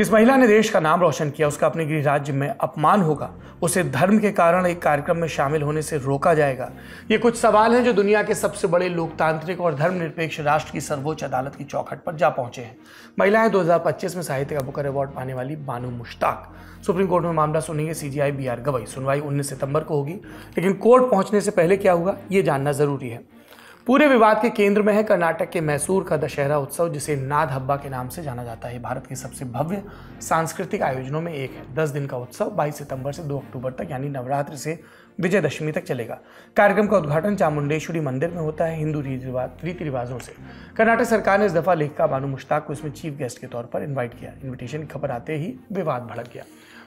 जिस महिला ने देश का नाम रोशन किया, उसका अपने गृह राज्य में अपमान होगा, उसे धर्म के कारण एक कार्यक्रम में शामिल होने से रोका जाएगा। ये कुछ सवाल हैं जो दुनिया के सबसे बड़े लोकतांत्रिक और धर्मनिरपेक्ष राष्ट्र की सर्वोच्च अदालत की चौखट पर जा पहुंचे हैं। महिलाएं 2025 में साहित्य का बुकर अवार्ड पाने वाली बानू मुश्ताक सुप्रीम कोर्ट में मामला सुनेंगे सीजेआई बी आर गवई। सुनवाई 19 सितंबर को होगी, लेकिन कोर्ट पहुंचने से पहले क्या हुआ ये जानना जरूरी है। पूरे विवाद के केंद्र में है कर्नाटक के मैसूर का दशहरा उत्सव, जिसे नाद हब्बा के नाम से जाना जाता है। भारत के सबसे भव्य सांस्कृतिक आयोजनों में एक है। 10 दिन का उत्सव 22 सितंबर से 2 अक्टूबर तक यानी नवरात्रि से विजयदशमी तक चलेगा। कार्यक्रम का उद्घाटन चामुंडेश्वरी मंदिर में होता है। हिंदू रीति रिवाजों से कर्नाटक सरकार ने इस दफा लेखिका बानू मुश्ताक को इसमें चीफ गेस्ट के तौर पर इन्वाइट किया। इन्विटेशन की खबर आते ही विवाद भड़क गया।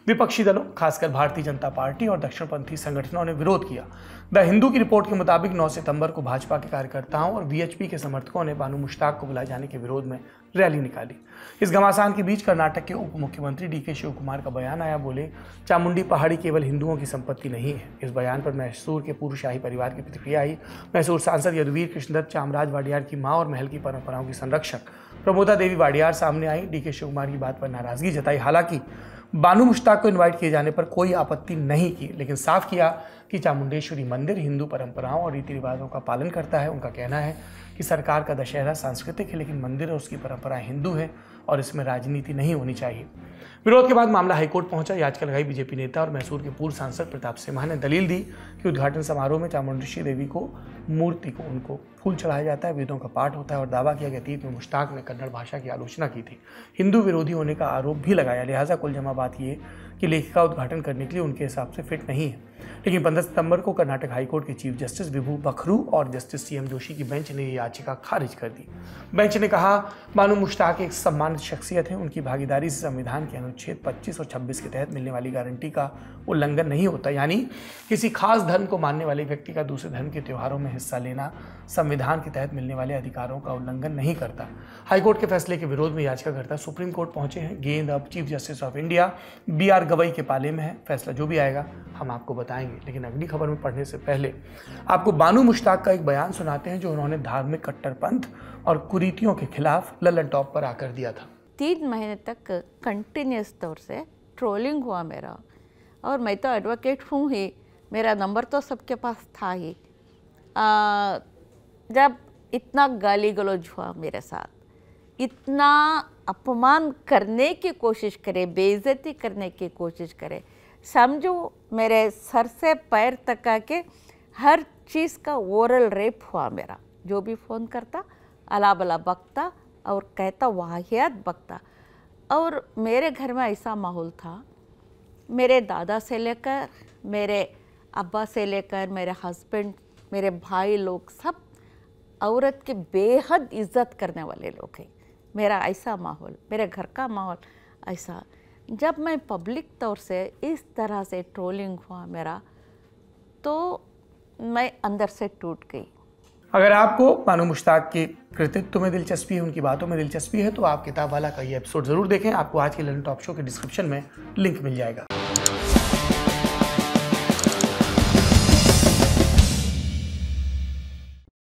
विपक्षी दलों, खासकर भारतीय जनता पार्टी और दक्षिणपंथी संगठनों ने विरोध किया। द हिंदू की रिपोर्ट के मुताबिक 9 सितंबर को भाजपा के कार्यकर्ताओं और वीएचपी के समर्थकों ने बानू मुश्ताक को बुलाए जाने के विरोध में रैली निकाली। इस घमासान के बीच कर्नाटक के उप मुख्यमंत्री डीके शिव कुमार का बयान आया। बोले, चामुंडी पहाड़ी केवल हिंदुओं की संपत्ति नहीं है। इस बयान पर मैसूर के पूर्व शाही परिवार की प्रतिक्रिया आई। मैसूर सांसद यदुवीर कृष्णदत्त, चामराज वाडियार की मां और महल की परंपराओं की संरक्षक प्रमोदा देवी वाडियार सामने आई। डीके शिव कुमार की बात पर नाराजगी जताई। हालांकि बानू मुश्ताक को इनवाइट किए जाने पर कोई आपत्ति नहीं की, लेकिन साफ किया कि चामुंडेश्वरी मंदिर हिंदू परंपराओं और रीति रिवाजों का पालन करता है। उनका कहना है कि सरकार का दशहरा सांस्कृतिक है, लेकिन मंदिर और उसकी परंपराएं हिंदू हैं और इसमें राजनीति नहीं होनी चाहिए। विरोध के बाद मामला हाईकोर्ट पहुंचा। याचिका लगाई बीजेपी नेता और मैसूर के पूर्व सांसद प्रताप सिम्हा ने दलील दी कि उद्घाटन समारोह में चामुंडेश्वरी देवी को मूर्ति को उनको फूल चढ़ाया जाता है, वेदों का पाठ होता है और दावा किया कि अतीत में मुश्ताक ने कन्नड़ भाषा की आलोचना की थी, हिंदू विरोधी होने का आरोप भी लगाया। लिहाजा कुल जमा बात ये कि लेखिका उद्घाटन करने के लिए उनके हिसाब से फिट नहीं है। लेकिन 15 सितंबर को कर्नाटक हाईकोर्ट के चीफ जस्टिस विभू बखरू और जस्टिस सीएम जोशी की बेंच ने यह याचिका खारिज कर दी। बेंच ने कहा, बानू मुश्ताक एक सम्मानित शख्सियत है। उनकी भागीदारी से संविधान के अनुच्छेद 25 और 26 के तहत मिलने वाली गारंटी का उल्लंघन नहीं होता। यानी किसी खास धर्म को मानने वाले व्यक्ति का दूसरे धर्म के त्योहारों में हिस्सा लेना संविधान के तहत मिलने वाले अधिकारों का उल्लंघन नहीं करता। हाईकोर्ट के फैसले के विरोध में याचिकाकर्ता सुप्रीम कोर्ट पहुंचे हैं। गेंद अब Chief Justice of India B R Gavai के पाले में है। फैसला जो भी आएगा हम आपको बताएंगे, लेकिन अगली खबर में पढ़ने से पहले आपको बानू मुश्ताक का एक बयान सुनाते हैं जो उन्होंने धार्मिक कट्टरपंथ और कुरीतियों के खिलाफ लल्लन टॉप पर आकर दिया था। 3 महीने तक कंटिन्यूस तौर से ट्रोलिंग हुआ मेरा, और मैं तो एडवोकेट हूँ ही, मेरा नंबर तो सबके पास था ही। जब इतना गाली गलौज हुआ मेरे साथ, इतना अपमान करने की कोशिश करे, बेइज्जती करने की कोशिश करे, समझो मेरे सर से पैर तक आके हर चीज़ का ओरल रेप हुआ मेरा। जो भी फ़ोन करता अला बला बकता और कहता वाहियात बकता। और मेरे घर में ऐसा माहौल था, मेरे दादा से लेकर मेरे अब्बा से लेकर मेरे हस्बैंड, मेरे भाई लोग सब औरत के बेहद इज्जत करने वाले लोग हैं। मेरा ऐसा माहौल, मेरे घर का माहौल ऐसा। जब मैं पब्लिक तौर से इस तरह से ट्रोलिंग हुआ मेरा, तो मैं अंदर से टूट गई। अगर आपको बानू मुश्ताक के कृतित्व में दिलचस्पी है, उनकी बातों में दिलचस्पी है, तो आप किताब वाला का ये एपिसोड जरूर देखें। आपको आज के लल्लन टॉप शो के डिस्क्रिप्शन में लिंक मिल जाएगा।